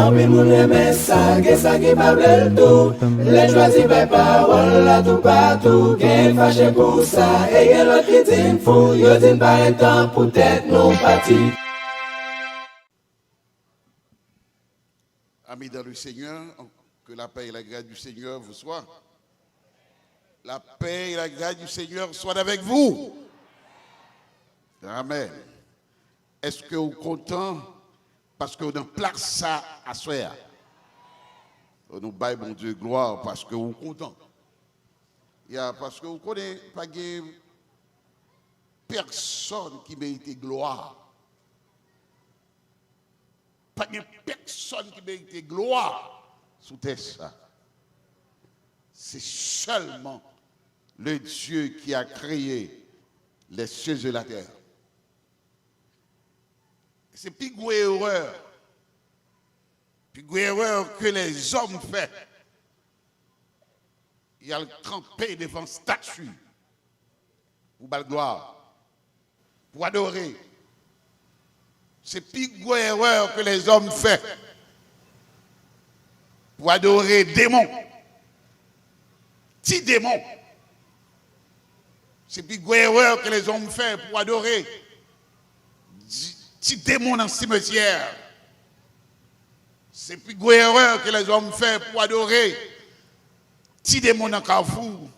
En pile moun reme sa, gen sa ki pa ble tout. Les choisi par parole là tout partout. Gen fâché pour ça, et gen l'autre qui din fou. Yo din pas un temps pour tête non parti. Amis dans le Seigneur, que la paix et la grâce du Seigneur vous soient. La paix et la grâce du Seigneur soient avec vous. Amen. Est-ce que vous êtes content parce que vous avez place ça à soi? Nous baillons, bon Dieu, gloire parce que vous êtes content. Parce que vous ne connaissez pas personne qui mérite gloire. Pas de personne qui mérite gloire sous terre ça. C'est seulement le Dieu qui a créé les cieux et la terre. C'est plus grande erreur que les hommes font. Il y a le campé devant statue pour la gloire, pour adorer. C'est plus grande erreur que les hommes font pour adorer démons. Petit démons. C'est plus grande erreur que les hommes font pour adorer petit démons dans le cimetière. C'est plus grande erreur que les hommes font pour adorer petit démons dans le carrefour.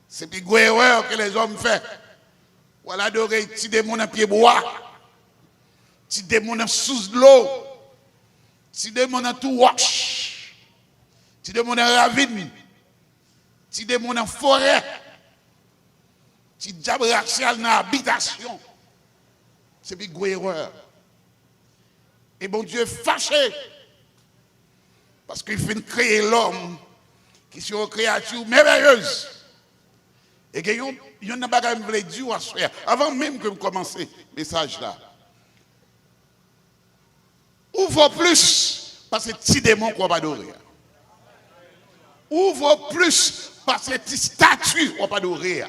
C'est plus grande erreur que les hommes font pour adorer petit démons dans pied bois. Petit démon dans sous l'eau, petit démon dans tout wash, petit démon dans ravine, petit démon dans forêt, petit diable racial dans habitation. C'est une grande erreur. Et bon Dieu fâché parce qu'il fait créer l'homme qui est une créature merveilleuse. Et il y a un bagage que je dire avant même que je commence le message là. Ouvre plus parce que petit démon qu'on va adorer. Ouvre plus parce que petit statue qu'on va adorer.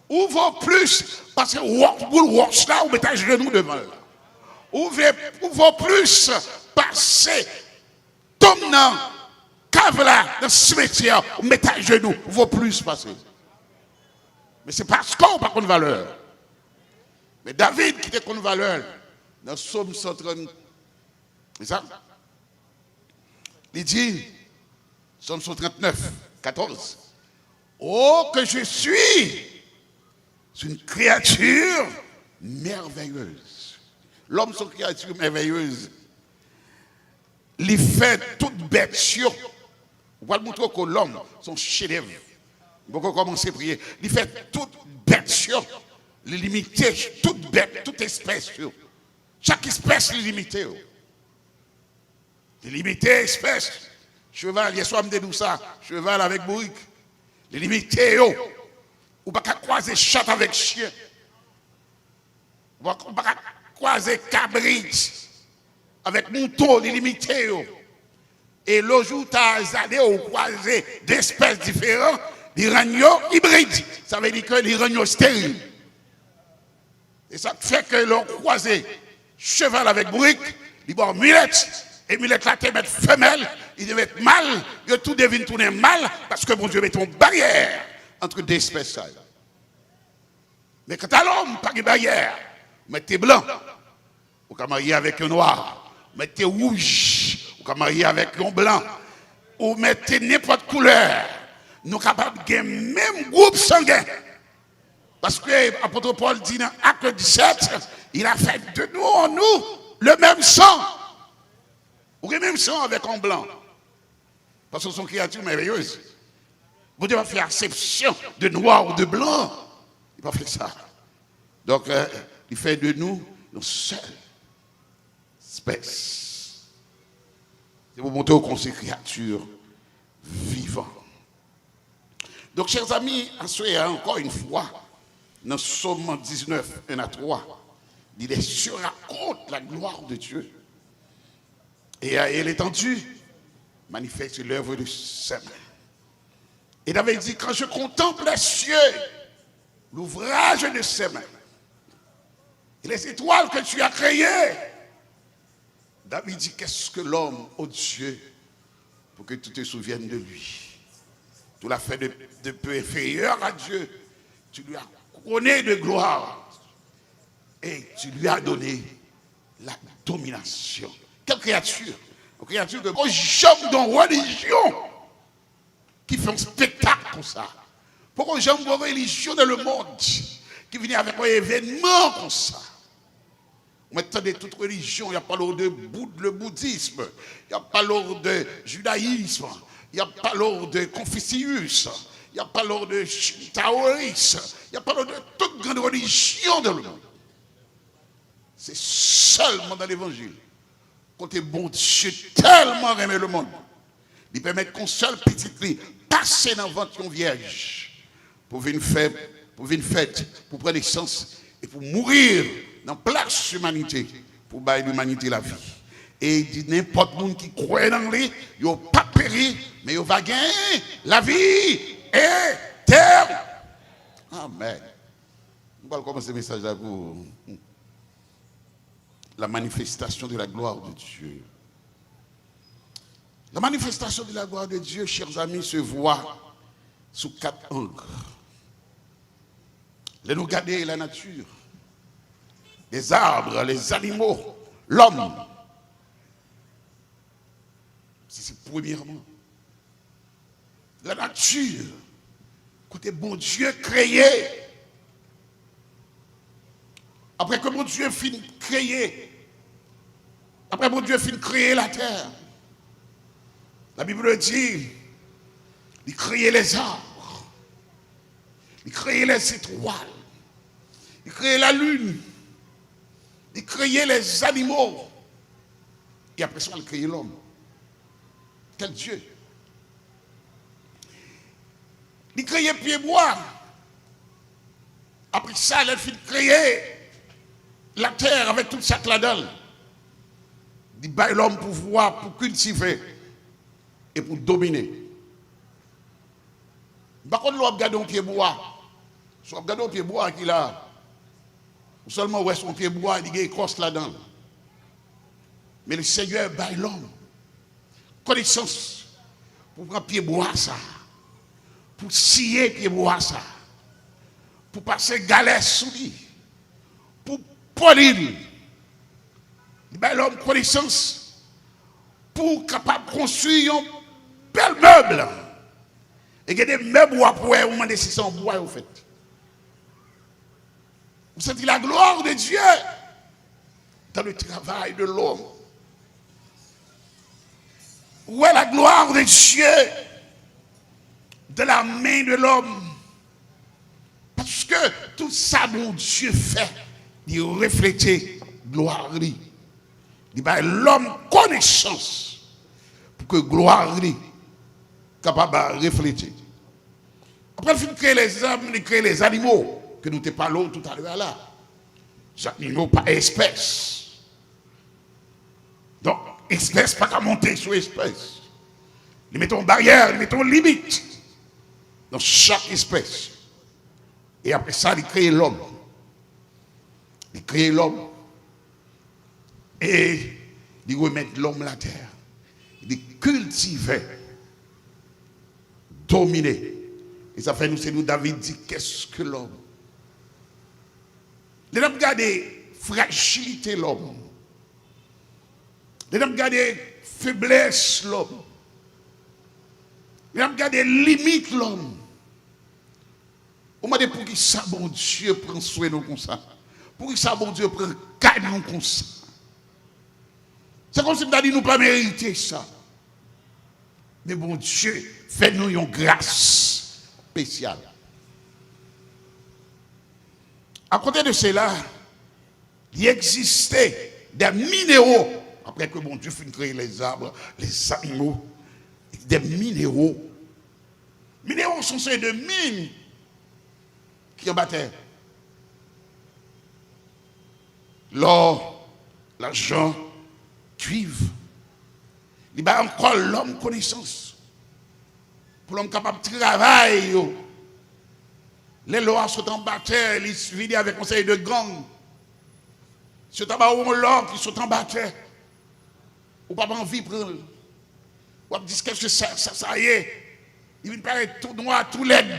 Ouvre plus parce que pour le watch là, on met un genou devant. Ouvre plus parce que tombe dans cave là, dans le cimetière, on met un genou. Ouvre plus parce que. Mais c'est parce qu'on n'a pas de valeur. Mais David qui était de valeur dans Psaume 130. C'est ça? Il dit, Psaume 139, 14. Oh, que je suis une créature merveilleuse. L'homme, c'est une créature merveilleuse. Il fait toute bête sur. On va le montrer que l'homme, son chef-d'œuvre. On va commencer à prier. Il fait toute bête sur. Il limite toute bête, toute espèce sur. Chaque espèce est limitée. Les limités espèces, cheval, hier soir, me dit ça, cheval avec bourrique. Les limités, ou pas croiser chat avec chien. Ou pas croiser cabrit avec mouton, les limités. Et le jour, tu as allé ou croiser d'espèces différentes, des ragnos hybrides. Ça veut dire que les ragnos stériles. Et ça fait que l'on croise cheval avec bourrique, il boit mulette. Et Milette là, mettre femelle, il devait être mâle, il tout devine tourner mal, parce que bon Dieu met une barrière entre deux espèces. Mais quand à l'homme, pas de barrière, mettez blanc, ou qu'à marier avec un noir, mettez rouge, ou qu'à marier avec un blanc, ou mettez n'importe couleur, nous sommes capables de même groupe sanguin. Parce que l'apôtre Paul dit dans Acte 17, il a fait de nous en nous le même sang. Ou même sang avec un blanc. Parce que ce sont créatures merveilleuses. Vous devez faire exception de noir ou de blanc. Il n'a pas fait ça. Donc, il fait de nous une seule espèce. C'est pour montrer qu'on est créatures vivantes. Donc, chers amis, encore une fois, dans Psaume 19, 1 à 3, il est sur raconte la gloire de Dieu. Et l'étendue manifeste l'œuvre de ses mains. Et David dit, quand je contemple les cieux, l'ouvrage de ses mains, et les étoiles que tu as créées, David dit, qu'est-ce que l'homme, ô Dieu, pour que tu te souviennes de lui. Tu l'as fait de peu inférieur à Dieu. Tu lui as couronné de gloire. Et tu lui as donné la domination. Quelle créature? Une créature de gens dans religion qui fait un spectacle comme ça. Pourquoi j'aime une religion dans le monde qui vient avec un événement comme ça? Maintenant, de toute religion, il n'y a pas l'ordre de le bouddhisme, il n'y a pas l'ordre de judaïsme, il n'y a pas l'ordre de Confucius, il n'y a pas l'ordre de taoïsme, il n'y a pas l'ordre de toute grande religion dans le monde. C'est seulement dans l'évangile. Quand bon Dieu tellement aimé le monde, il permet qu'un seul petit cri passe dans le ventre d'une vierge pour venir fête, pour prendre naissance et pour mourir dans place humanité, pour bailler l'humanité la vie. Et il dit n'importe qui croit dans lui, il n'a pas péri, mais il va gagner la vie éternelle. Amen. On va commencer le message là pour la manifestation de la gloire de Dieu. La manifestation de la gloire de Dieu, chers amis, se voit sous 4 angles. Les nous regarder la nature, les arbres, les animaux, l'homme. C'est premièrement. La nature, côté bon Dieu créé. Après que mon Dieu finit de créer, après mon Dieu finit de créer la terre, la Bible dit, il créait les arbres, il créait les étoiles, il créait la lune, il créait les animaux, et après ça, il créait l'homme. Quel Dieu! Il créait pied-bois, après ça, il a fini de créer la terre avec toute sa là-dedans. Il bat l'homme pour voir, pour cultiver et pour dominer. Par contre, l'on regarde un pied-bois. Si on regarde un pied-bois qu'il a, seulement où est son pied-bois, il y a une écorce là-dedans. Mais le Seigneur bat l'homme connaissance pour prendre pied-bois ça, pour scier pied-bois ça, pour passer galère sous lui, pour polir. Il bat l'homme connaissance pour capable de construire un bel meuble. Et il y a des meubles où après, on demande si c'est en bois au fait. Vous sentez la gloire de Dieu dans le travail de l'homme. Où est la gloire de Dieu de la main de l'homme? Parce que tout ça, mon Dieu fait, il reflète gloire. Il va l'homme connaissance pour que gloire capable de refléter. Après, il crée les hommes, il crée les animaux, que nous te parlons tout à l'heure là. Les animaux par espèce. Donc, espèce pas qu'à monter sur espèce. Nous mettons barrière, nous mettons limite dans chaque espèce. Et après ça, il crée l'homme. Il crée l'homme. Et il remet l'homme à la terre. Il cultive, dominer. Et ça fait nous, c'est nous, David dit, qu'est-ce que l'homme? Les hommes regardent fragilité l'homme. Les hommes regardent faiblesse l'homme. Les hommes regardent limite l'homme. On m'a dit pour qui ça, bon Dieu, prend soin de nous comme ça? Pour qui ça, bon Dieu, prend garde nous comme ça? C'est comme si nous n'avons pas mérité ça. Mais bon Dieu, fait-nous une grâce spéciale. À côté de cela, il existait des minéraux. Après que bon Dieu finit de créer les arbres, les animaux, des minéraux. Minéraux sont ces deux mines qui en battaient. L'or, l'argent, cuivre. Il y a encore l'homme connaissance. Pour l'homme capable de travailler. Les lois sont en bataille, ils se vident avec conseil de gang. C'est d'abord l'or qui sont en bataille. Ou pas envie de prendre. Ou dit qu'est-ce que ça y est. Il vient paraître tout noir, tout laid.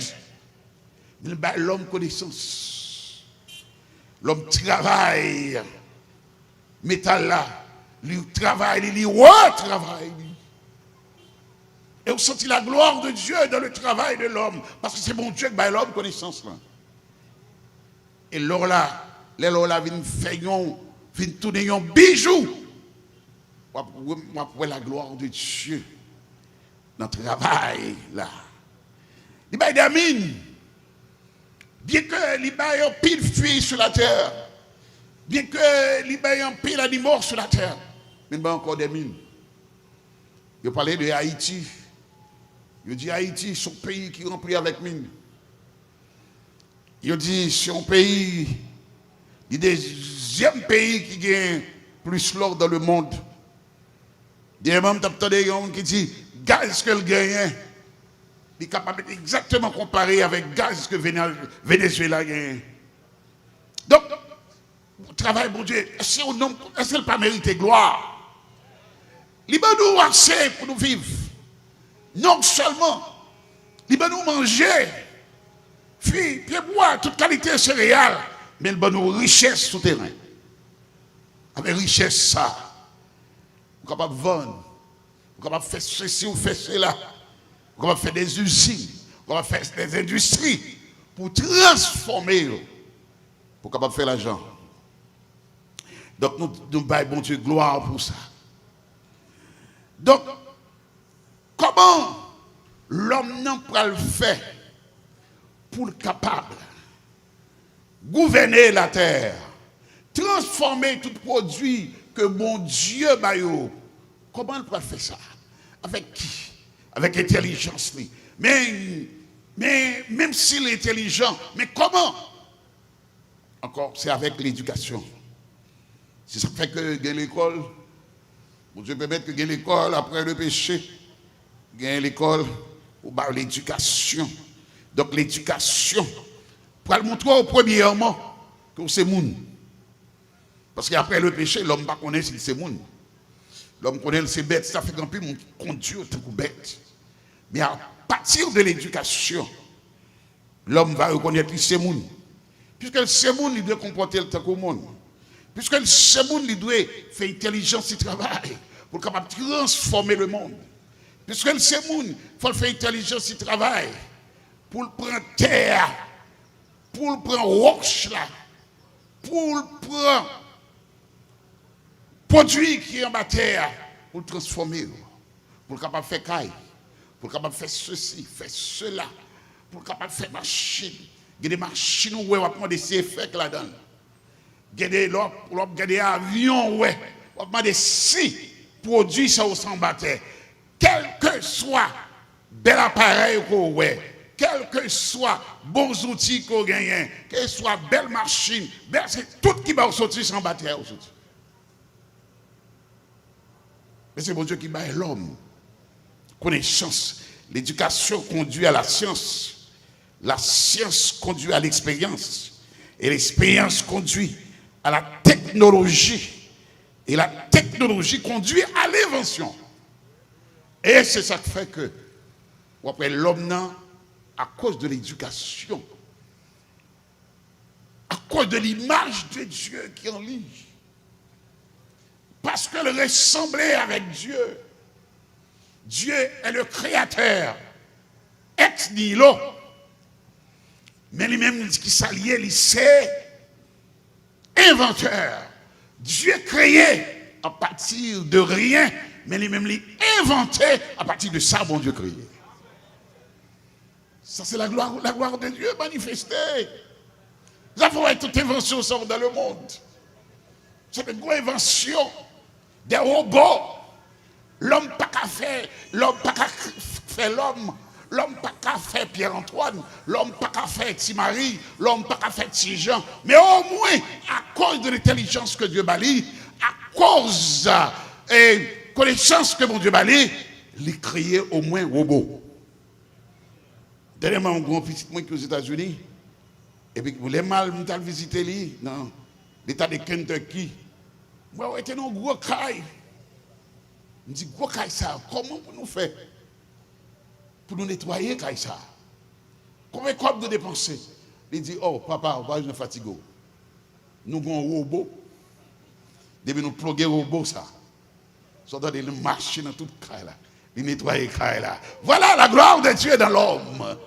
Il bat l'homme connaissance. L'homme travaille. Métal là. Il travaille, il retravaille. Et on sentit la gloire de Dieu dans le travail de l'homme. Parce que c'est bon Dieu qui bat l'homme connaissance là. Et l'or là, les l'or là viennent faire viennent tourner un bijou. On voit la gloire de Dieu dans le travail là. Il y a des mines. Bien que il y ait un pile de filles sur la terre. Bien que il y ait un pile d'animaux sur la terre. Mais il y a encore des mines. Je parlais de Haïti. Je dis Haïti, c'est un pays qui est rempli avec mines. Je dis c'est un pays, le deuxième pays qui gagne plus l'or dans le monde. Il y a même des gens qui disent gaz que le gagne, il est capable exactement comparer avec gaz que Venezuela gagne. Donc, travail, bon Dieu, est-ce qu'il n'a pas mérité gloire? Il va nous assez pour nous vivre. Non seulement, il va nous manger, puis boire toute qualité de céréales, mais il va nous richesse souterraine. Avec richesse, ça, vous êtes capable de vendre, vous êtes capable de faire ceci ou faire cela, vous êtes capable de faire des usines, vous êtes capable de faire des industries pour transformer, pour capable de faire l'argent. Donc nous baillons bon Dieu gloire pour ça. Donc, comment l'homme n'a pas le fait pour être capable gouverner la terre, transformer tout produit que bon Dieu baillot? Comment il peut faire ça? Avec qui? Avec intelligence. Mais même s'il est intelligent, mais comment? Encore, c'est avec l'éducation. Si ça fait que l'école, bon Dieu peut mettre que l'école après le péché, l'école ou l'éducation. Donc l'éducation, pour le montrer au premièrement que c'est moun. Parce qu'après le péché, l'homme ne connaît pas si c'est moun. L'homme connaît que c'est bête, ça fait qu'un peu mon conduit autant que bête. Mais à partir de l'éducation, l'homme va reconnaître que c'est moun. Puisque c'est moun, il doit comporter le temps comme monde. Puisque c'est moun, il doit faire intelligence et travail pour capable transformer le monde. Puisque c'est moun, il faut faire intelligence et travail pour prendre terre, pour prendre roche là, pour prendre produit qui est en terre, pour le transformer, pour capable faire caille, pour capable faire ceci, faire cela, pour capable faire machine. Il y a des machines où on va prendre des effets là-dedans. Il y a des avions où on va prendre des si produits ça au sans terre. Quel que soit bel appareil qu'on a, quel que soit bons outils qu'on gagne, quelle que soit belle machine, c'est tout qui va sortir sans terre. Mais c'est bon Dieu qui bat l'homme. Connaissance. L'éducation conduit à la science. La science conduit à l'expérience. Et l'expérience conduit à la technologie. Et la technologie conduit à l'invention. Et c'est ça qui fait que, après l'homme, à cause de l'éducation, à cause de l'image de Dieu qui en lui, parce qu'elle ressemblait avec Dieu. Dieu est le créateur, ex nihilo. Mais lui-même qui s'alliait, il c'est inventeur. Dieu créait à partir de rien, mais lui-même il inventait à partir de ça, bon Dieu créé. Ça c'est la gloire de Dieu manifestée. Nous avons toute invention dans le monde. C'est une grande invention. Des robots. L'homme pas qu'à faire, l'homme pas qu'à faire l'homme pas qu'à faire Pierre-Antoine, l'homme pas qu'à faire Marie, l'homme pas qu'à faire Jean. Mais au moins, à cause de l'intelligence que Dieu bâlit, à cause de connaissance que mon Dieu bâlit, il a créé au moins un robot. Dernièrement, un grand petit moi qui aux États-Unis, et puis vous voulez mal visiter l'État de Kentucky. Moi, j'étais dans un gros caille. Je dis, quoi, Kaïsa, comment nous faire pour nous nettoyer, Kaïsa? Combien de quoi de dépenser? Il dit, oh, papa, on va nous fatiguer. Nous avons un robot. Depuis nous pluguer le robot, ça. Ça doit marcher dans toute caille là. Il nettoyer caille là. Voilà la gloire de Dieu dans l'homme.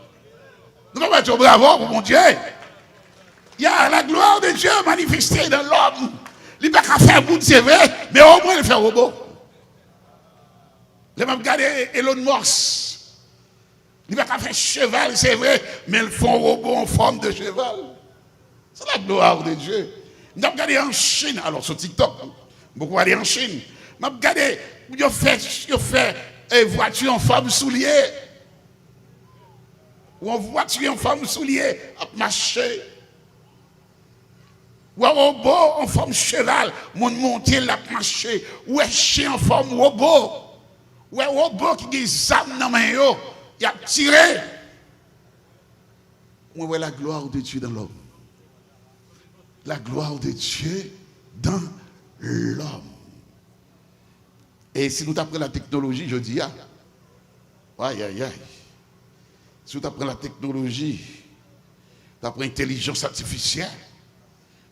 Nous devons être bravo pour mon Dieu. Il y a la gloire de Dieu manifestée dans l'homme. Il n'a pas faire bout, c'est vrai, mais au moins il fait robot. Il m'a regardé Elon Musk. Il n'a pas faire cheval, c'est vrai, mais ils font robot en forme de cheval. C'est la gloire de Dieu. Je regardé en Chine, alors sur TikTok, beaucoup aller en Chine. Je regardé, ils fait une voiture en forme de soulier. Ou une voiture en forme de soulier, à marcher. Ou un robot en forme de cheval, mon monter la marcher. Ou un chien en forme de robot. Ou un robot qui a des âmes dans les mains, il a tiré. On voit la gloire de Dieu dans l'homme. La gloire de Dieu dans l'homme. Et si nous apprenons la technologie, je dis, aïe, aïe, aïe. Si nous apprenons la technologie, nous apprenons l'intelligence artificielle,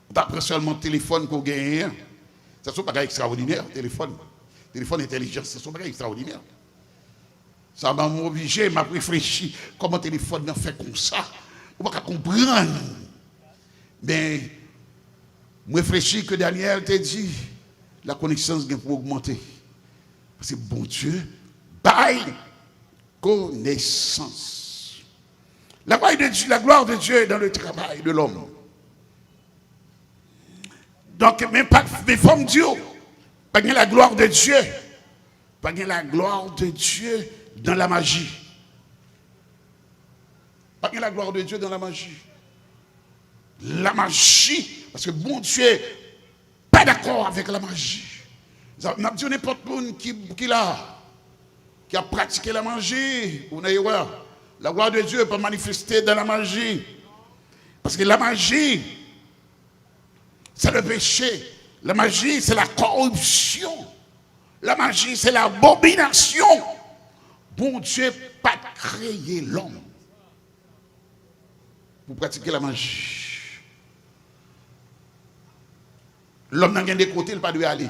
nous apprenons seulement le téléphone qu'on gagne. Ça ne sont pas extraordinaire, le téléphone. Téléphone intelligence, c'est pas extraordinaire. Ça m'a obligé, m'a réfléchi comment le téléphone fait comme ça. On ne peut pas comprendre. Mais je réfléchis que Daniel t'a dit, la connaissance vient pour augmenter. Parce que bon Dieu, baille connaissance. La gloire de Dieu est dans le travail de l'homme. Donc, même pas des formes Dieu, pas la gloire de Dieu, pas la gloire de Dieu dans la magie. Pas la gloire de Dieu dans la magie. La magie, parce que bon Dieu n'est pas d'accord avec la magie. N'a dit n'importe qui a pratiqué la magie, ou n'ayez pas. La gloire de Dieu peut manifester dans la magie. Parce que la magie, c'est le péché. La magie, c'est la corruption. La magie, c'est l'abomination. Bon Dieu n'a pas créé l'homme pour pratiquer la magie. L'homme n'a rien des côtés, il ne doit pas aller.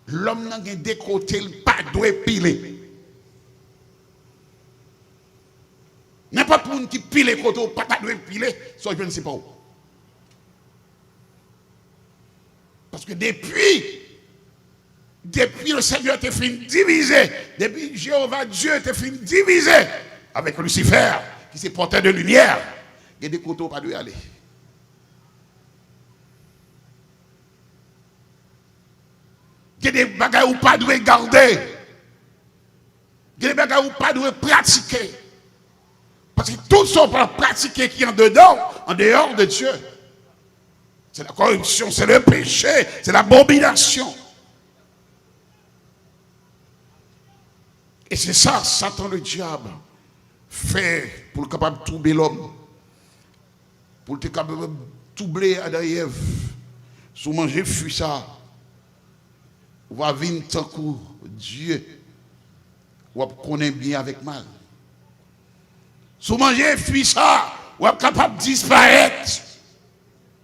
L'homme n'a rien des côtés, il ne doit pas piler. N'importe qui qui pile les côtés, pas doit piler, soit je ne sais pas où. Parce que depuis le Seigneur t'a fait diviser, depuis Jéhovah Dieu t'a fait diviser avec Lucifer, qui s'est porté de lumière, il y a des côtés pas doit aller. Il y a des bagages où pas doit garder. Il y a des bagages où pas doit pratiquer. Parce que tout ce qu'on peut pratiquer qui est en dedans, en dehors de Dieu, c'est la corruption, c'est le péché, c'est l'abomination. Et c'est ça, Satan le diable fait pour le capable de troubler l'homme. Pour le capable de troubler Adam et Ève. Si vous mangez fuit ça, vous va venir tant que Dieu, vous connaissez bien avec mal. Si vous mangez fuit ça, vous êtes capable de disparaître.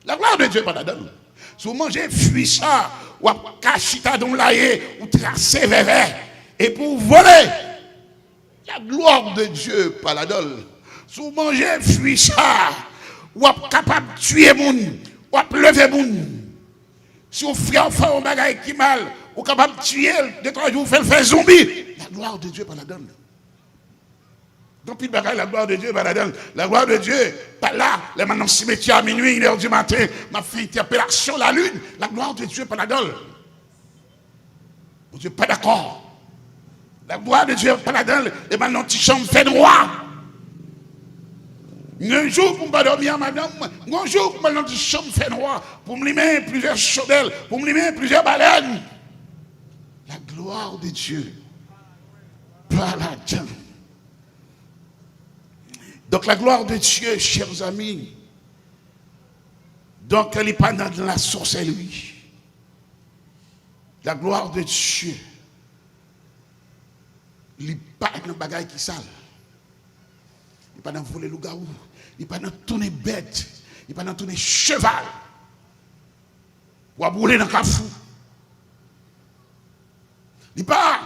La gloire de Dieu n'est pas là-dedans. Si vous mangez fuit ça, vous êtes caché dans l'aïe, vous tracez vers et pour voler. La gloire de Dieu n'est pas là-dedans. Si vous mangez fuit ça, vous êtes capable de tuer les gens, vous êtes lever les gens. Si vous faites un bagage qui mal, vous êtes capable de tuer, de 3 jours, vous faites zombie. La gloire de Dieu n'est pas là-dedans. Donc, il bagaille la gloire de Dieu, la gloire de Dieu, pas là, là maintenant, cimetière à minuit, 1h du matin, m'a fait interpellation la lune, la gloire de Dieu, pas là-dedans. Mon Dieu, pas d'accord. La gloire de Dieu, pas là-dedans, et maintenant, tu chambre fait noir. Un jour, pour ne pas dormir, madame, un jour, maintenant, tu chambre fait noir, pour me limer plusieurs chaudelles, pour me limer plusieurs baleines. La gloire de Dieu, pas là-dedans. Donc la gloire de Dieu, chers amis, donc elle n'est pas dans la sorcellerie. La gloire de Dieu. Il n'est pas dans le bagage qui sale. Il n'est pas dans le voler loup-garou. Il n'est pas dans tourner bête. Il n'est pas dans tourner cheval. Ou à brûler dans le cafou. Il n'est pas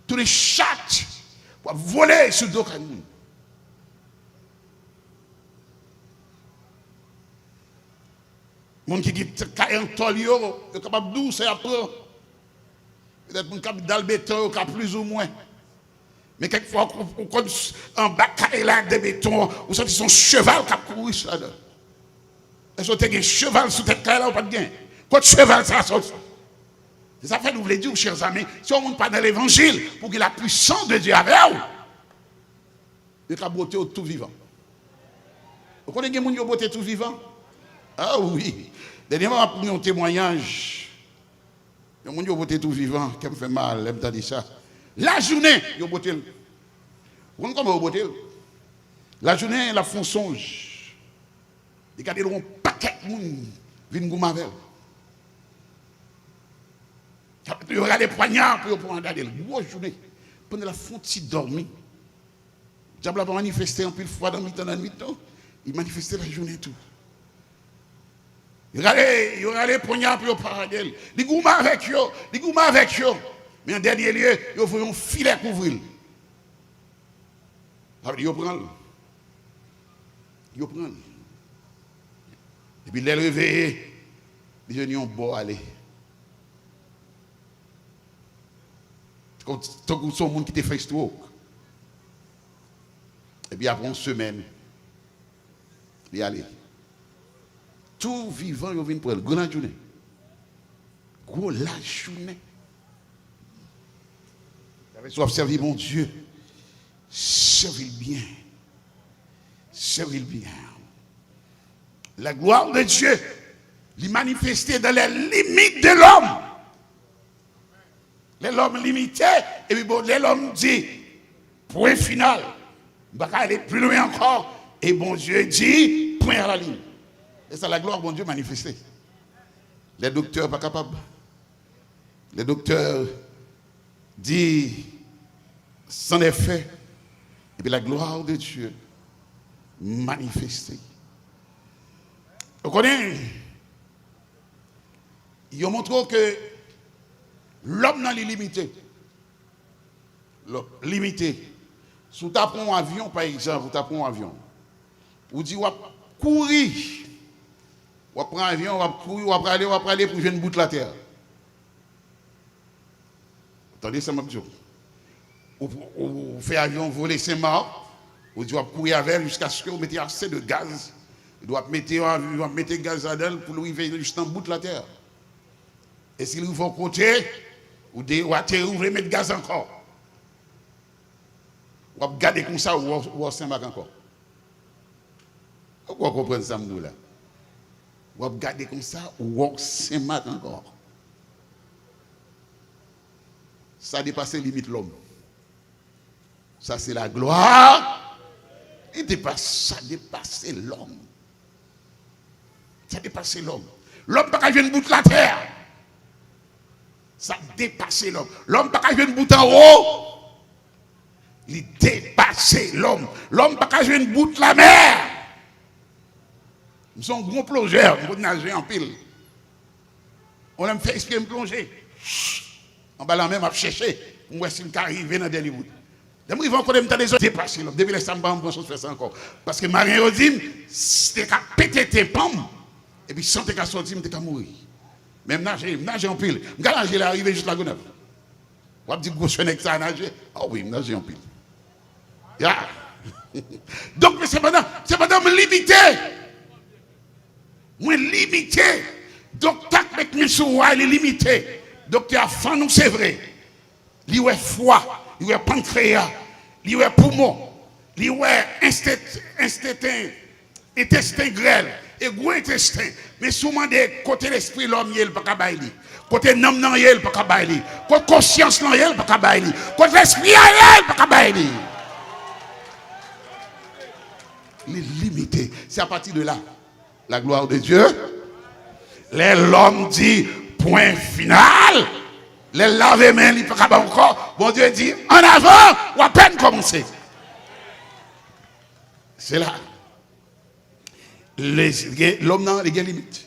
tourner chatte. Ou à voler sur le dos. Les gens qui dit un tol, ils sont capables de doucer après. Peut-être qu'on cap dans le béton, plus ou moins. Mais quelquefois, en bas, de béton, vous sentez son cheval qui a couru ça. Est-ce que vous avez un cheval sous tête là ou pas de gain? Quand cheval ça sort. Ça fait nous voulons dire, chers amis, si on ne monte pas dans l'évangile, pour qu'il ait la puissance de Dieu avec vous, il a beauté tout vivant. Vous connaissez quelqu'un qui a beauté tout vivant? Ah oui. Dernièrement, pour un témoignage, il y a un beauté tout vivant, qui me fait mal, il me dit ça. La journée, il y a beauté. Vous comprenez comment il y a beauté? La journée, la font songe. Regardez, il y a un paquet de monde qui viennent avec. Il y aura des poignards pour regarder la grosse journée. Pendant la fonte, dormi. Diable a manifesté un peu de fois dans le mi-temps. Il manifestait la journée tout. Il y aura des poignards pour regarder. Il goûte avec eux. Il goûte avec eux. Mais en dernier lieu, il faut un filet couvrir. Ça veut dire qu'il prend. Il prend. Et puis, les réveillés, ils ont beau aller. Tant que son monde qui te fait stroke. Et puis après une semaine, il y aller. Tout vivant, il vient pour elle. Grande journée. Gros la journée. Sois servi mon Dieu. Servis bien. Servis bien. La gloire de Dieu, l'y manifester dans les limites de l'homme. L'homme limité, et puis bon, l'homme dit, point final. Il va aller plus loin encore. Et bon Dieu dit, point à la ligne. Et c'est la gloire, bon Dieu, manifestée. Les docteurs pas capables. Les docteurs disent, c'en est fait. Et puis la gloire de Dieu manifestée. Vous connaissez, ils ont montré que l'homme n'est limité. Limité. Si vous tapez un avion, par exemple, vous tapez un avion. Vous dites, vous courir. Vous prenez un avion, vous courir, vous aller pour jouer une bout de la terre. Attendez, ça m'a dit. Vous faites avion voler Saint-Marc, vous dites, vous courir avec jusqu'à ce que vous mettez assez de gaz. Vous doit mettre gaz dedans pour arriver juste en bout de la terre. Et s'il vous faut côté, vous voulez mettre gaz encore. Vous regardez comme ça, ou Saint-Marc encore. Pourquoi vous comprenez ça, nous là? Vous regardez comme ça, ou Saint-Marc encore. Ça dépasse les limites de l'homme. Ça, c'est la gloire. Ça dépasse l'homme. Ça dépasse l'homme. L'homme n'a pas jouer une bout de la terre. Ça dépasse l'homme. L'homme n'a pas jouer une bout en haut. Il dépasse l'homme. L'homme n'a pas jouer une bout de la mer. Nous sommes gros plongeurs. Nous nager en pile. On aime faire exprès me plonger. En bas là même à chercher. On voit s'il arrive dans le dernier bout. Ils vont connaître des autres dépasser l'homme. Depuis les sambas, on pense faire ça encore. Parce que Marie Odine, c'était qu'à péter tes pommes. Et puis, sans te qu'à sortir, tu qu'à mourir. Même nager en pile. Je vais nager là, arriver juste la Gonave. On va dire que je suis à nager. Ah oui, nager en pile. Yeah. Donc, c'est pendant me limiter. Moi, limité. Donc, tac, avec mes souhaits, il est limité. Donc, tu as faim, nous, c'est vrai. Il y a foie, il y a pancréas, il y a poumon, il y a intestin grêle. Et gros intestin, mais souvent des côté l'esprit l'homme il pas capable côté nom non il pas capable côté conscience non il pas capable côté l'esprit il pas capable. Il est limité. C'est à partir de là la gloire de Dieu. L'homme dit point final. Les laver mains, il pas encore. Bon Dieu dit, en avant, ou à peine commencer. C'est là. L'homme n'a pas de limite.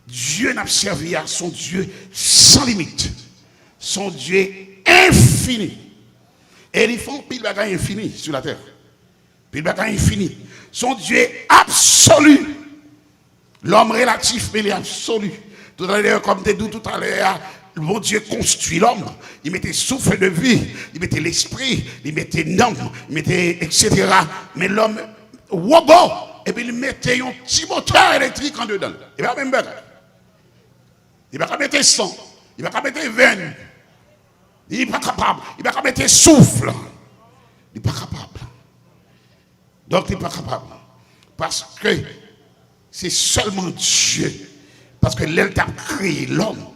Dieu n'a servi à son Dieu sans limite. Son Dieu infini. Et ils font pile bagaille infini sur la terre. Pile bagaille infini. Son Dieu absolu. L'homme relatif, mais il est absolu. Tout à l'heure, comme tu dis tout à l'heure, le bon Dieu construit l'homme. Il mettait souffle de vie, il mettait l'esprit, il mettait nom, il mettait etc. Mais l'homme, robot, et puis il mettait un petit moteur électrique en dedans. Il va même mettre. Il va pas mettre sang, il va pas mettre veine. Il n'est pas capable. Il va pas mettre souffle. Il n'est pas capable. Donc il n'est pas capable. Parce que c'est seulement Dieu. Parce que l'Él a créé l'homme.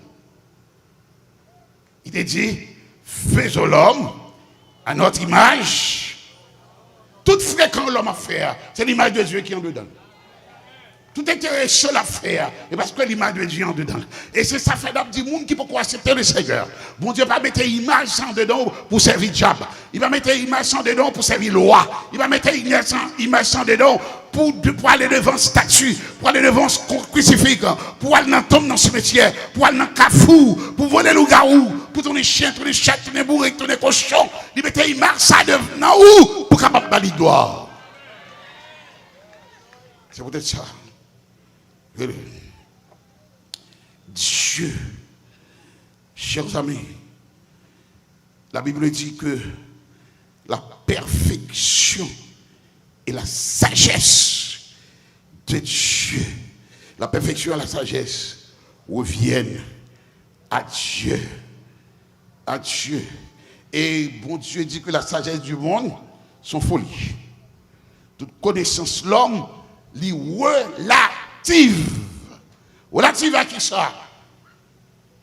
Il t'a dit, faisons l'homme à notre image. Toute fréquence l'homme a fait, c'est l'image de Dieu qui est en dedans. Tout intérêt seul à faire, et parce que l'image de Dieu est en dedans. Et c'est ça fait d'abord du monde qui peut accepter le Seigneur. Bon Dieu va mettre image sans dedans pour servir diable. Il va mettre image sans dedans pour servir loi. Il va mettre image sans dedans pour aller devant statue, pour aller devant crucifix, pour aller dans tombe dans le cimetière, pour aller dans cafou, pour voler le garou, pour tourner chien, tourner chat, tourner bourrique, tourner cochon. Il mettait image ça devant où pour capable de gloire. C'est peut-être ça. Dieu, chers amis, la Bible dit que la perfection et la sagesse de Dieu, la perfection et la sagesse reviennent à Dieu. À Dieu. Et bon Dieu dit que la sagesse du monde sont folie. Toute connaissance l'homme lui relative. Relative à qui ça?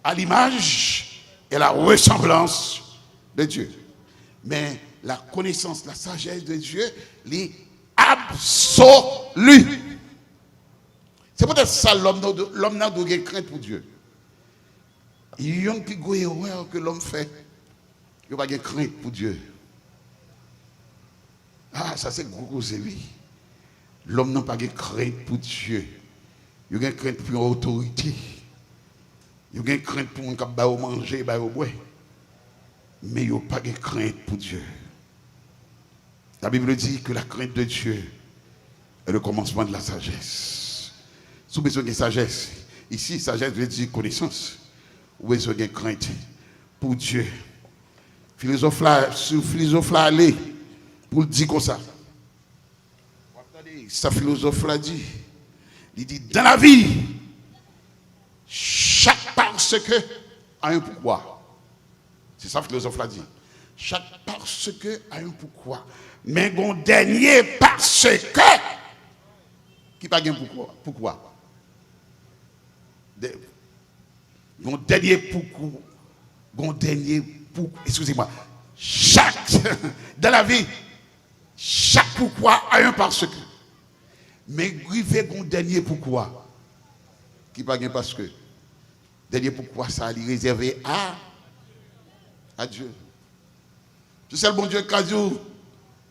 À l'image et la ressemblance de Dieu. Mais la connaissance, la sagesse de Dieu, est absolue. C'est peut-être ça l'homme n'a pas crainte pour Dieu. Il y a une plus grosse erreur que l'homme fait. Il n'a pas de crainte pour Dieu. Ah, ça c'est gros oui. L'homme n'a pas de crainte pour Dieu. Il a une crainte pour l'autorité. Il a une crainte pour un qui va manger, va boire. Mais il n'a pas de crainte pour Dieu. La Bible dit que la crainte de Dieu est le commencement de la sagesse. Si vous avez besoin de sagesse, ici, sagesse veut dire connaissance. Vous avez besoin de crainte pour Dieu. Philosophe là allé pour le dire comme ça. Sa philosophe l'a dit. Il dit, dans la vie, chaque parce que a un pourquoi. C'est ça philosophe l'a dit. Chaque parce que a un pourquoi. Mais mon dernier parce que qui pas un pourquoi. Pourquoi? Mon dernier pourquoi. Mon dernier pourquoi. Excusez-moi. Chaque dans la vie, chaque pourquoi a un parce que. Mais grivé mon dernier pourquoi. Qui pas parce que. Dernier pourquoi ça est réservé à Dieu. C'est le bon Dieu qui a dit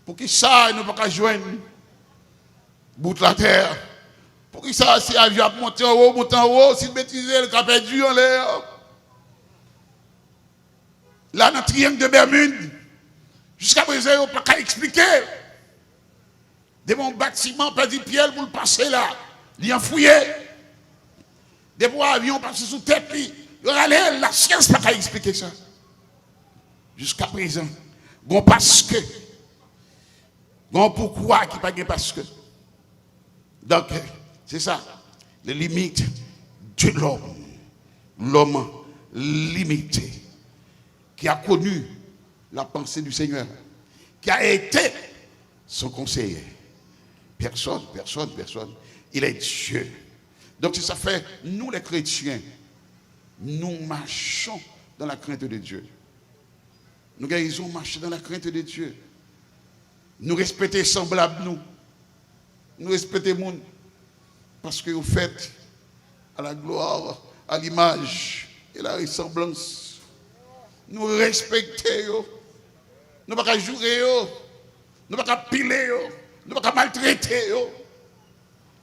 pour qui ça ne peut pas joindre bout de la terre. Pour qui ça si avion monte en haut, si le bêtisier le cap perdu en l'air. Là dans le triangle de Bermude, jusqu'à présent, on ne peut pas expliquer. De mon bâtiment, perdu Pierre pour le passer là. Il y a fouillé. Des fois, avions passé sous tête. La science n'a pas expliquer ça. Jusqu'à présent. Bon, parce que. Bon, pourquoi qui pas parce que. Donc, c'est ça. Les limites de l'homme. L'homme limité. Qui a connu la pensée du Seigneur. Qui a été son conseiller. Personne. Il est Dieu. Donc, ça fait, nous les chrétiens, nous marchons dans la crainte de Dieu. Nous guérissons marcher dans la crainte de Dieu. Nous respectons semblables nous. Nous respectons le monde. Parce que vous faites à la gloire, à l'image et la ressemblance nous respecter, nous ne pouvons pas jouer, nous ne pouvons pas piler, nous ne pouvons pas maltraiter.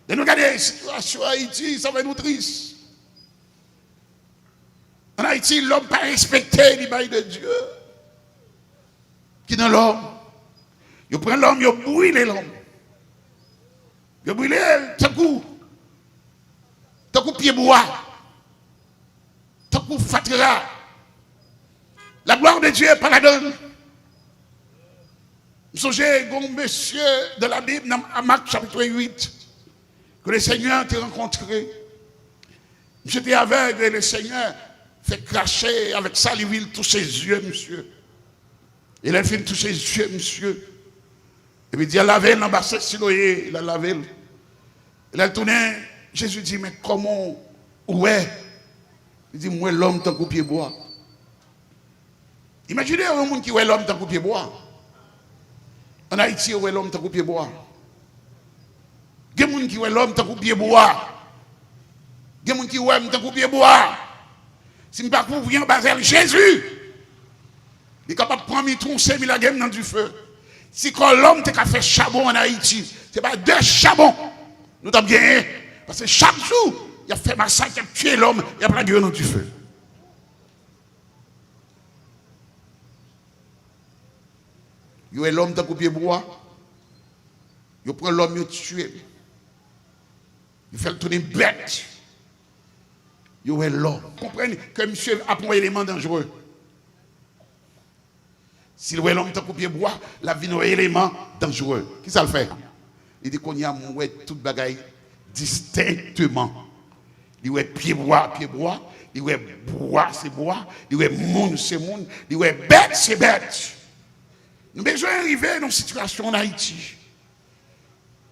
Et nous regardons la situation à Haïti, ça va nous triste. En Haïti, l'homme pas respecté l'image de Dieu. Qui dans l'homme? Il prend l'homme, il brûle l'homme. Il brûle tant coup pied bois, tant coup fatira. La gloire de Dieu n'est pas la donne. Je songez un monsieur de la Bible, dans Marc chapitre 8, que le Seigneur t'a rencontré. J'étais aveugle et le Seigneur fait cracher avec ça l'huile tous ses yeux, monsieur. Il a fait tous ses yeux, monsieur. Et puis il a lavé l'ambassade Siloé, il a lavé. Il a tourné, Jésus dit, mais comment, ouais? Il dit, moi l'homme tant qu'au pied bois. Imaginez un monde qui est l'homme tant qu'au pied bois. En Haïti, où est l'homme tant qu'au pied bois? Il y a des gens qui est l'homme tant qu'au pied bois. Il y a des gens qui est l'homme tant qu'au pied bois. Si je ne peux pas couvrir en Jésus, il est capable de prendre mes tronçons et la gamme dans du feu. Si quand l'homme t'a fait charbon en Haïti, ce n'est pas deux charbons. Nous t'avons gagné. Parce que chaque jour, il a fait massacre, il a tué l'homme, il a pris la gueule dans du feu. Il y a l'homme qui a coupé bois. Il prend l'homme, il tue. Il fait le tourner bête. Il y a l'homme. Comprenez que monsieur a un élément dangereux. Si l'homme qui a coupé bois, la vie est un élément dangereux. Qui ça le fait? Il dit qu'on y a toute bagaille distinctement. Il y a pied bois. Il y a bois, c'est bois. Il y a monde, c'est monde. Il y a bête, c'est bête. Nous avons besoin d'arriver dans une situation en Haïti.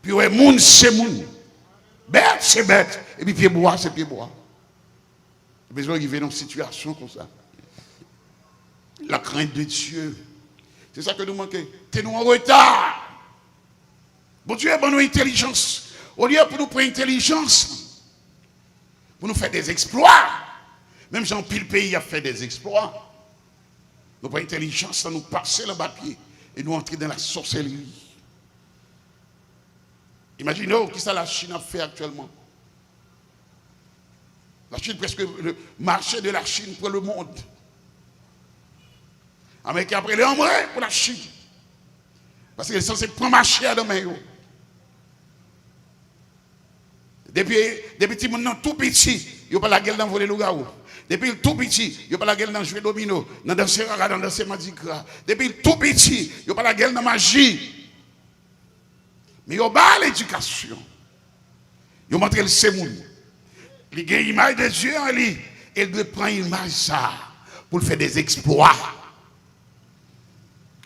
Puis ouais, monde c'est monde. Bête c'est bête. Et puis pied bois c'est pied bois. Nous avons besoin d'arriver dans une situation comme ça. La crainte de Dieu. C'est ça que nous manquons. T'es-nous en retard. Bon Dieu a bonne intelligence. Au lieu pour nous prendre intelligence, pour nous faire des exploits. Même Jean-Pile Pays a fait des exploits. Nous prenons intelligence, ça nous passer le papier et nous entrer dans la sorcellerie. Imaginez qui ça la Chine a fait actuellement. La Chine, presque le marché de la Chine pour le monde. Amérique après les hommes pour la Chine. Parce qu'ils sont censés prendre marché à demain. Depuis petit monde tout petit, il n'y a pas la gueule dans voler loup-garou. Depuis le tout petit, il n'y a pas la gueule dans jouer domino, dans danser rara, dans danser madikra. Depuis le tout petit, il n'y a pas la gueule dans magie. Mais il y a pas l'éducation. Il y a montré le sémoun. Il y a une image de Dieu en lui. Il doit prendre une image ça pour faire des exploits.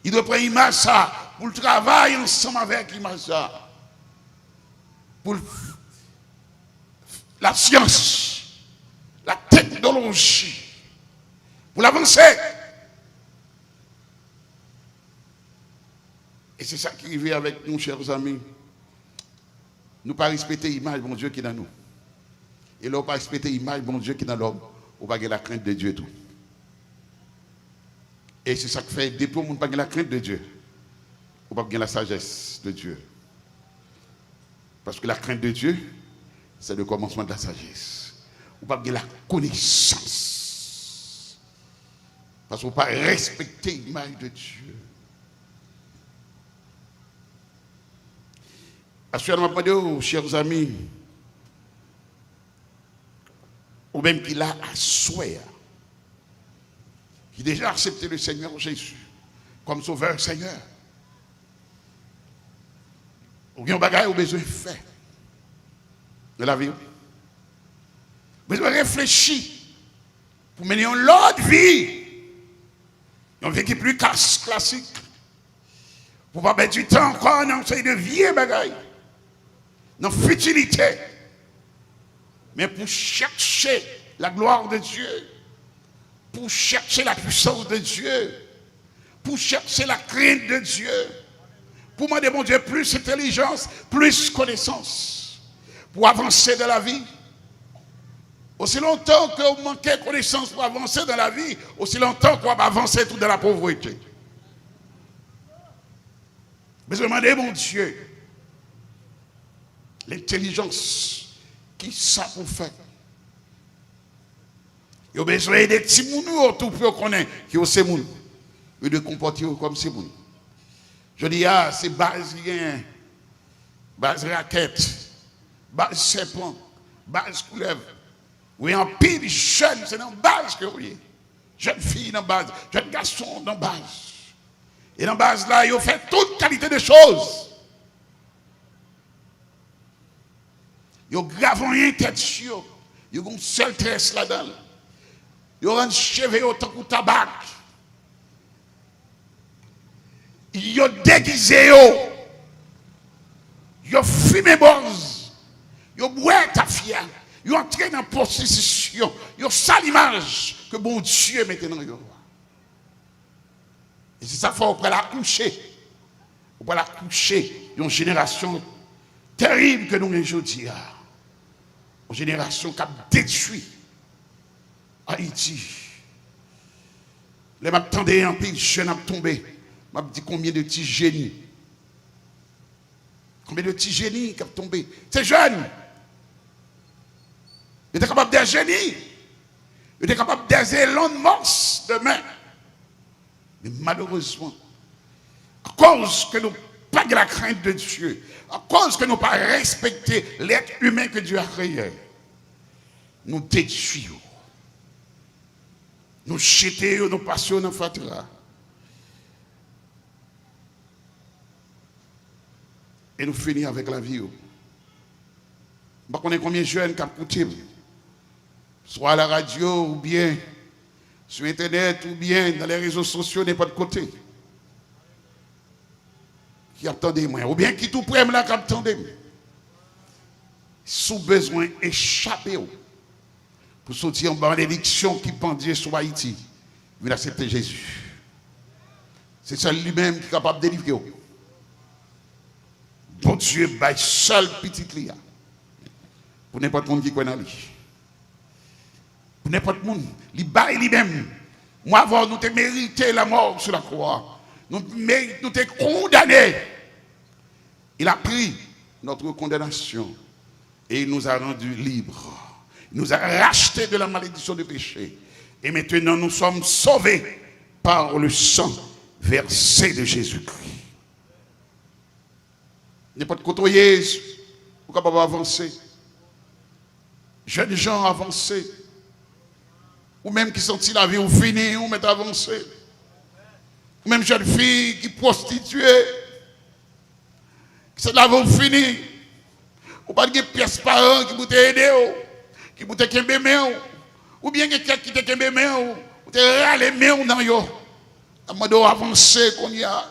Il doit prendre une image ça pour travailler ensemble avec l'image ça. Pour la science, la technologie, pour l'avancer. Et c'est ça qui arrive avec nous, chers amis. Nous ne pas respecter l'image de bon Dieu qui est dans nous. Et là, on ne pas respecter l'image de bon Dieu qui est dans l'homme. On va avoir la crainte de Dieu et tout. Et c'est ça qui fait, depuis on ne pas la crainte de Dieu, on va avoir la sagesse de Dieu. Parce que la crainte de Dieu, c'est le commencement de la sagesse. On va avoir la connaissance. Parce qu'on ne va pas respecter l'image de Dieu. Actuellement, chers amis, ou même qu'il a à souhait, qui a déjà accepté le Seigneur Jésus comme sauveur Seigneur. Ou bien bagaille ou besoin de faire de la vie. Besoin de réfléchir pour mener une autre vie. Une vie qui est plus classique. Pour ne pas mettre du temps encore dans une de vieux bagaille. Dans la futilité. Mais pour chercher la gloire de Dieu. Pour chercher la puissance de Dieu. Pour chercher la crainte de Dieu. Pour demander, mon Dieu, plus intelligence, plus connaissance. Pour avancer dans la vie. Aussi longtemps que vous manquez de connaissances pour avancer dans la vie, aussi longtemps qu'on va avancer tout dans la pauvreté. Mais je demande, mon Dieu, l'intelligence, qui ça pour faire? Il y a besoin des petits mounous autour pour connaître qui ont ces mounous. Et de comporter comme ces mounous. Je dis, c'est base rien, base raquette, base serpent, base couleuvre. Oui, en pile jeune, c'est dans la base que vous voyez. Jeune fille dans la base, jeune garçon dans la base. Et dans la base là, ils ont fait toute qualité de choses. Ils ont gravé rien tête sur. Ils ont une seule tresse là-dedans. Ils ont un cheveu autant que tabac. Ils ont déguisé. Ils ont fumé bose. Ils ont boit ta fière. Ils ont entré dans la prostitution. Ils ont ça l'image que bon Dieu mettait dans eux. Et c'est ça qu'il faut la coucher. Il faut la coucher. Une génération terrible que nous avons aujourd'hui. Une génération qui a détruit Haïti. Les m'attendais en pile, je n'ai tombé. Je me dit combien de petits génies. Combien de petits génies qui ont tombé. C'est jeune. Il était capable d'être génie. Il était capable d'être Elon Musk demain. Mais malheureusement, à cause que nous n'avons pas de la crainte de Dieu, à cause que nous n'avons pas respecté l'être humain que Dieu a créé, nous détruisons. Nous jetons, nous passons dans le fatras. Et nous finissons avec la vie. Je ne sais pas combien de jeunes qui ont écouté, soit à la radio ou bien sur Internet ou bien dans les réseaux sociaux, n'importe côté. Qui attendent moi, ou bien qui tout près là qui attendent. Sous besoin d'échapper pour sortir en malédiction qui pendait sur Haïti. Il a accepté Jésus. C'est seul lui-même qui est capable de délivrer. Bon Dieu, bah, seul petit client. Pour n'importe qui connaît dans lui. Pour n'importe qui, il baille lui-même. Moi, avant, nous avons mérité la mort sur la croix. Nous avons condamnés. Il a pris notre condamnation et il nous a rendus libres. Il nous a rachetés de la malédiction du péché. Et maintenant, nous sommes sauvés par le sang versé de Jésus-Christ. N'importe côtoyer, vous pouvez pas avancer. Jeunes gens avancés. Ou même qui sentent la vie ou fini, ou mettent avancé. Ou même jeunes filles qui prostituées. Qui sont la vie ou fini. Ou pas de pièces par an qui vous aider. Qui vous aider. Ou bien quelqu'un qui te aider. Ou te râler dans yo. À mode avancer qu'on y a.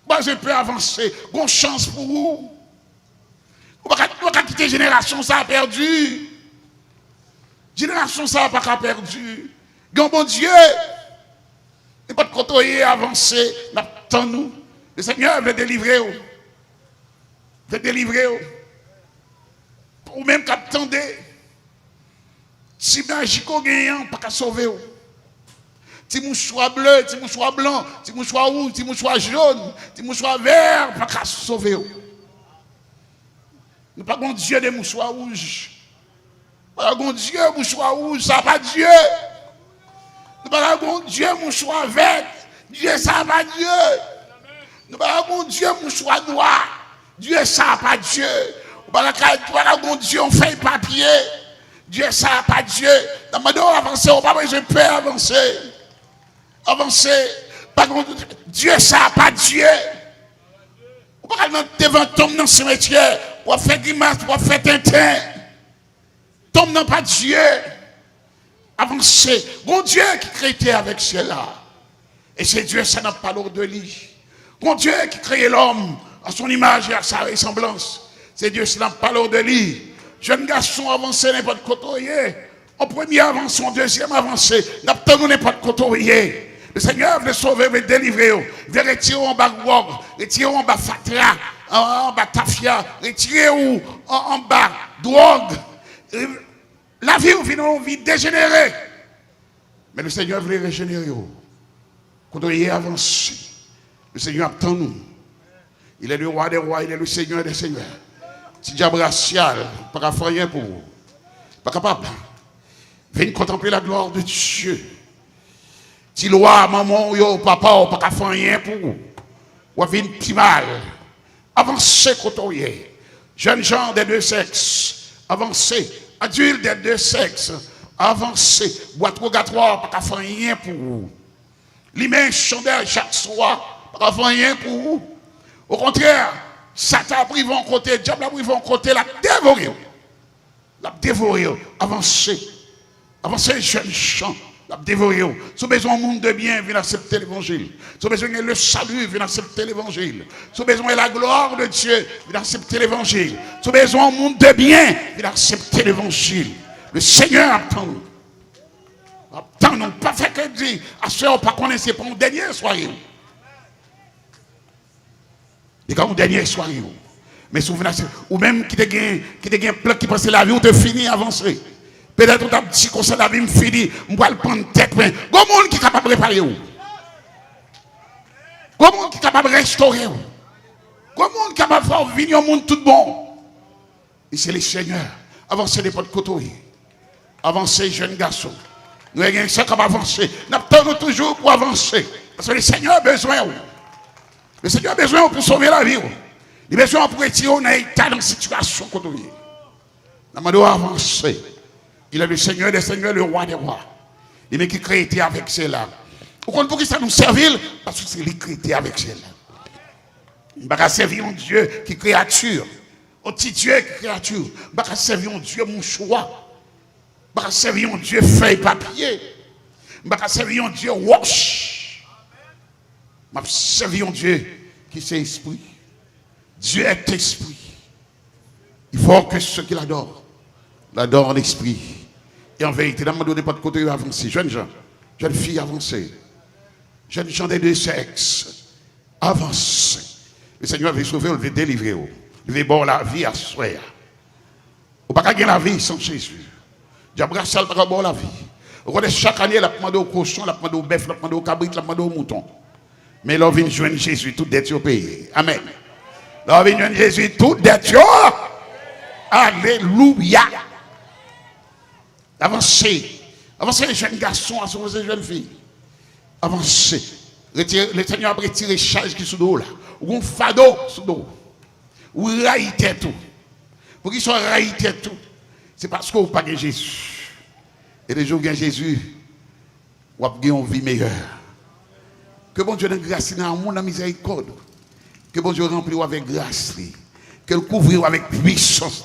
Bah, je peux avancer. Bonne chance pour vous. Vous ne pouvez pas quitter génération, ça a perdu. Génération, ça n'a pas perdu. Bon Dieu, il n'y a pas de côté avancer. Attends-nous. Le Seigneur veut délivrer. Veut délivrer. Ou même qu'attendez. Si magique au gagnant, pas qu'à sauver. Si mouchoir bleu, si mouchoir blanc, si mouchoir rouge, si mouchoir jaune, si mouchoir vert, pas qu'à sauver. Nous pas bon Dieu des mouchoirs rouges. Pas bon Dieu mouchoir rouge, ça pas Dieu. Nous pas bon Dieu mouchoir vert, Dieu ça pas Dieu. Nous pas bon Dieu mouchoir noir, Dieu ça pas Dieu. Nous pas bon Dieu on fait papier, Dieu ça pas Dieu. Dans ma dos avancer, on pas je peux avancer. Avancer, par contre, Dieu ça pas Dieu. On pas devant tomber dans le cimetière pour faire grimace, pour faire tintin. Tombe dans pas Dieu. Avancer. Bon Dieu qui crée avec cela. Et c'est Dieu, ça n'a pas l'ordre de lui. Bon Dieu qui crée l'homme à son image et à sa ressemblance. C'est Dieu, ça n'a pas l'ordre de lui. Jeune garçon avancé n'importe côté. En premier avancé, en deuxième avancé. N'attendons n'importe côté. Le Seigneur veut sauver, veut délivrer, veut retirer en bas Wog, retirer en bas Fatra, en bas Tafia, retirer en bas drogue, La vie ou une vie dégénérée. Mais le Seigneur voulait régénérer. Quand on y est avancé, le Seigneur attend nous. Il est le roi des rois, il est le Seigneur des seigneurs. Si diable racial, pas faire rien pour vous. Pas capable. Venez contempler la gloire de Dieu. Si loi, maman, yo, papa, pas faire rien pour vous. Ou venez petit mal. Avancez quand on y est. Jeunes gens des deux sexes. Avancez. Adultes des deux sexes. Avancez. Boîte rogatoire, pas faire rien pour vous. L'immense chandelle chaque soir, pas faire rien pour vous. Au contraire, Satan a pris vos côté, le diable a pris vos côté, l'a dévoré. L'a dévoré. Avancez. Avancez, jeunes gens. L'a dévoré. Si vous avez besoin d'un monde de bien, venez accepter l'évangile. Si vous avez besoin de le salut, venez accepter l'évangile. Si vous avez besoin de la gloire de Dieu, venez accepter l'évangile. Si vous avez besoin d'un monde de bien, venez accepter l'évangile. Le Seigneur attend nous. Attend nous. Pas fait que dire, à ceux qui ne connaissent pas, une dernière soirée. Et quand une dernière soirée. Mais souvent, ou même qui te gagne plein qui pense la vie, ou te finit avancer. Peut-être que tu as dit que la vie me finit, je vais le prendre tête. Mais il y a un monde qui est capable de réparer. Il y a un monde qui est capable de restaurer. Il y a un monde qui est capable de faire venir un monde tout bon. Et c'est le Seigneur. Avancez les potes côté. Avancez, jeunes garçons. Nous avons ça comme avancer. Nous attendons toujours pour avancer. Parce que le Seigneur a besoin. Le Seigneur a besoin pour sauver la vie. Il a besoin pour retirer un état dans la situation côté. Nous devons avancer. Il est le Seigneur des seigneurs, le roi des rois. Il est qui crée avec cela. Pourquoi ça nous servir? Parce que c'est lui qui crée avec cela. Il ne va pas servir un Dieu qui est créature. Un petit Dieu qui est créature. Il ne va pas servir un Dieu mouchoir. Il ne va pas servir un Dieu feuille papier. Il ne va pas servir un Dieu wash. Il va servir un Dieu qui est esprit. Dieu est esprit. Il faut que ceux qui l'adorent en esprit. Et en vérité, dans ne pas de côté avancer. Jeunes gens, jeunes filles avancées. Jeunes gens des deux sexes, avancez. Le Seigneur veut sauver, il veut délivrer. Il veut boire la vie à soi. On ne peut pas gagner la vie sans Jésus. Diable ne peut pas boire la vie. On connaît chaque année, il a demandé au cochon, il a demandé au bœuf, il a demandé au cabrit, il a demandé au mouton. Mais là, on vient joindre Jésus, tout dette au pays. Amen. Là, on vient joindre Jésus, tout dette. Alléluia. Avancez. Avancez les jeunes garçons, avancez les jeunes filles. Avancez. Le Seigneur a retiré les charges qui sont sous l'eau là. Ou un fardeau sous l'eau. Ou raïté tout. Pour qu'ils soient raïté tout. C'est parce qu'on n'a pas de Jésus. Et les jours où il y a Jésus, on a une vie meilleure. Que bon Dieu ait grâce dans le monde de miséricorde. Que bon Dieu remplit avec grâce. Qu'elle couvre avec puissance.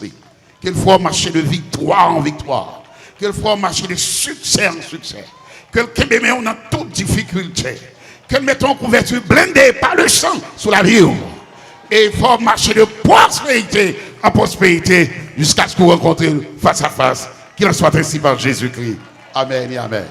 Qu'elle fasse marcher de victoire en victoire. Qu'elle fasse marcher de succès en succès. Qu'elle met dans toute difficulté. Qu'elle mette en couverture blindée par le sang sur la vie. Et il faut marcher de prospérité en prospérité jusqu'à ce qu'on rencontre face à face. Qu'il en soit ainsi par Jésus-Christ. Amen et amen.